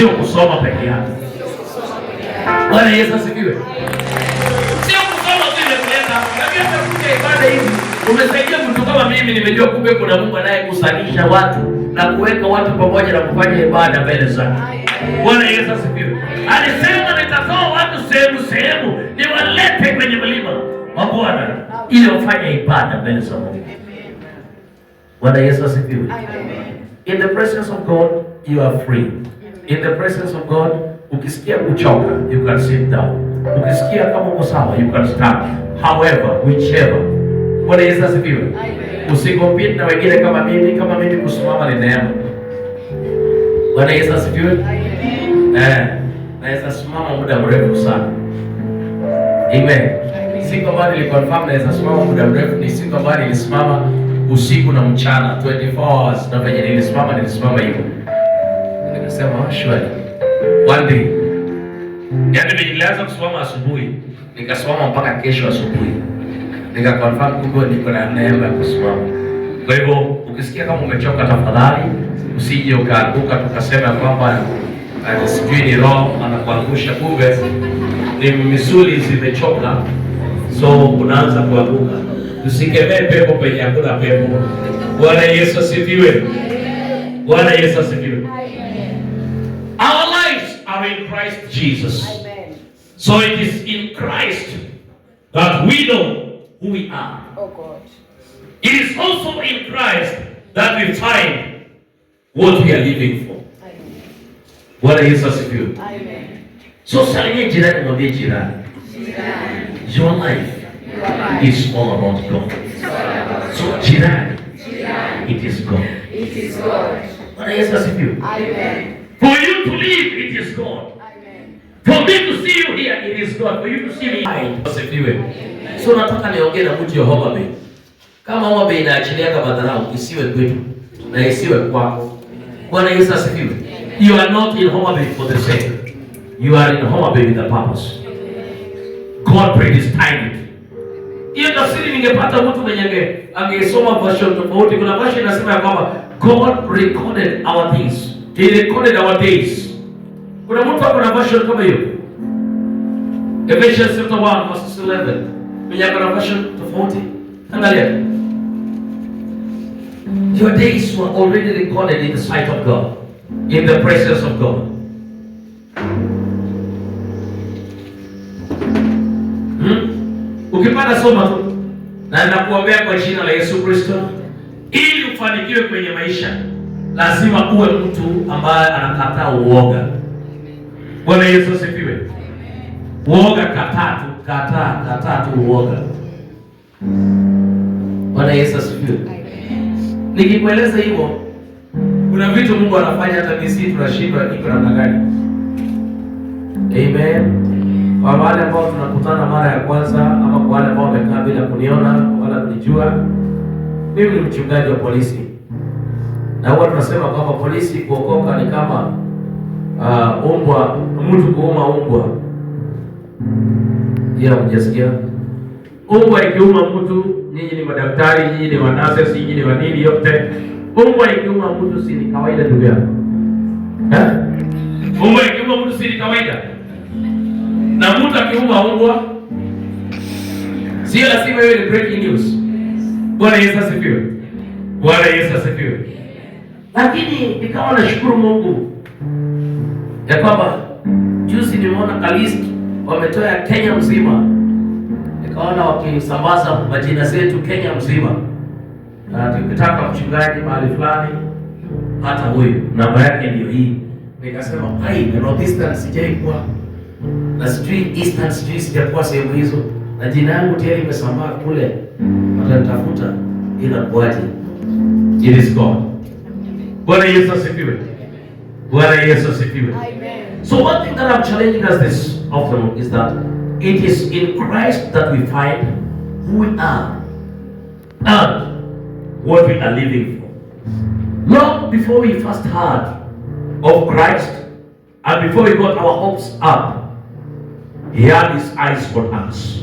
sio kusoma peke yake. Bwana Yesu asifiwe. Sio kusoma tu imekuleta. Unajua kuja ibada hizi umesaidia mtu kama mimi, nimejua kumbe kuna Mungu anayekusanisha watu na kuweka watu pamoja na kufanya ibada mbele zake. Bwana Yesu asifiwe. Alisema nitatoa watu sehemu niwalete kwenye mlima wa Bwana ili wafanye ibada mbele za Mungu. Bwana Yesu asifiwe. In the presence of God you are free. In the presence of God, ukisikia kuchoka you can sit down. Ukisikia kama uko sawa you can stand. However, whichever. Bwana Yesu asifiwe. Usikompete na wengine kama mimi kusimama ni neema. Bwana Yesu asifiwe. Naweza simama muda mrefu sana. Amen. Siku ambayo niliconfirm naweza simama muda mrefu ni siku ambayo nilisimama usiku na mchana 24 hours, na venye nilisimama hivyo. Nikasema shwari. One day. Yaani nilianza kusimama asubuhi, nikasimama mpaka kesho asubuhi. Nikaconfirm kumbe niko na neema ya kusimama. Kwa hivyo ukisikia kama umechoka, tafadhali usije ukaanguka tukasema kwamba sijui ni roho anakuangusha, kumbe ni misuli zimechoka, so unaanza kuanguka. Usikemee pepo penye hakuna pepo. Bwana Yesu asifiwe. Bwana Yesu asifiwe. Our lives are in Christ Jesus. Amen. So it is in Christ that we know who we are. Oh God. It is also in Christ that we find what we are living for. Bwana Yesu asifiwe. Amen. So salimia jirani, mwambie jirani. Your life is all about God. So jirani, it is God. It is God. Bwana Yesu asifiwe. Amen. For you to live, it is God. Amen. For me to see you here, it is God. For you to see me, asifiwe. So nataka niongee na mtu wa Homa Bay. Kama Homa Bay inaachilia kama dharau, isiwe kwetu na isiwe kwako. Bwana Yesu asifiwe. You are not in Homa Bay for the sake. You are in Homa Bay with a purpose. God predestined it. Hiyo tafsiri ningepata mtu mwenye angesoma version tofauti. Kuna version inasema kwamba God recorded our things. He recorded our days. Kuna mtu hapo na version kama hiyo. Ephesians chapter 1 verse 11. Mwenye kuna version tofauti. Angalia. Your days were already recorded in the sight of God, in the presence of God. Ukipata soma tu, na nakuombea kwa jina la Yesu Kristo, ili ufanikiwe kwenye maisha, lazima uwe mtu ambaye anakataa uoga. Bwana Yesu asifiwe. Uoga kataa tu uoga. Bwana Yesu asifiwe. Nikikueleza hivyo, kuna vitu Mungu anafanya hata sisi tunashindwa iko namna gani. Amen. Kwa wale ambao tunakutana mara ya kwanza, ama kwa wale ambao wamekaa bila kuniona wala kunijua, mimi ni mchungaji wa polisi. Na huwa tunasema kwamba polisi kuokoka ni kama umbwa, mtu kuuma umbwa. Mjasikia? Umbwa ikiuma mtu, nyinyi ni madaktari, nyinyi ni wanasesi, nyinyi ni wanini yote. Umbwa ikiuma mtu si ni kawaida ndugu yangu. Umbwa ikiuma mtu si ni kawaida. Na mtu akiuma umbwa sio lazima iwe ni breaking news. Bwana Yesu asifiwe. Bwana Yesu asifiwe. Lakini nikawa nashukuru Mungu ya kwamba juzi nimeona Kalisti wametoa Kenya mzima. Nikaona wakisambaza majina zetu Kenya mzima. Na tukitaka mchungaji mahali fulani, hata huyu namba yake ndio hii. Nikasema hai Northeastern sijaikuwa, na sijui Eastern sijui sijakuwa sehemu hizo, na jina yangu tayari imesambaa kule. Watanitafuta ila kuaje. It is God. Bwana Yesu asifiwe. Bwana Yesu asifiwe. Amen. So one thing that I'm challenging us this afternoon is that it is in Christ that we find who we are and what we are living for. Long before we first heard of Christ and before we got our hopes up, He had His eyes on us.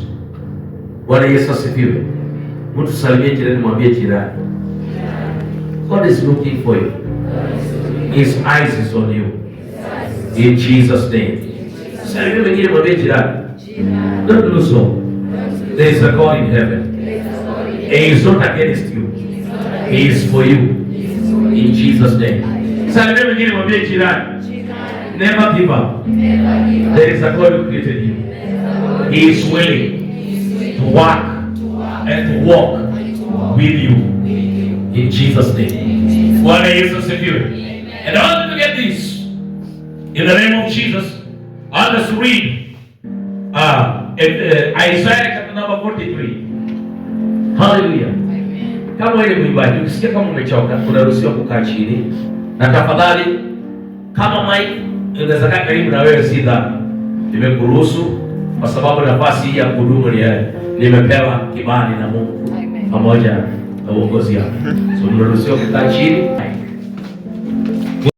Bwana Yesu asifiwe. Mtu salimie jirani, mwambie jirani, God is looking for you. His eyes is on you. In Jesus name. Salimia wengine, mwambie jirani, don't lose hope. There is a God in heaven. He is not against you. He is for you. In Jesus name. Salimia wengine, mwambie jirani, never give up. There is a God who created you. He is willing to work and to walk with you. In Jesus name. Bwana Yesu asifiwe. And I want you to get this. In the name of Jesus, I'll just read Isaiah chapter number 43. Hallelujah. Kama wewe ni mwimbaji, ukisikia kama umechoka, unaruhusiwa kukaa chini. Na tafadhali, kama Mike unaweza kaa karibu na wewe, si dhambi. Nimekuruhusu kwa sababu nafasi hii ya kudumu nimepewa kibali na Mungu pamoja na uongozi wake. So unaruhusiwa kukaa chini.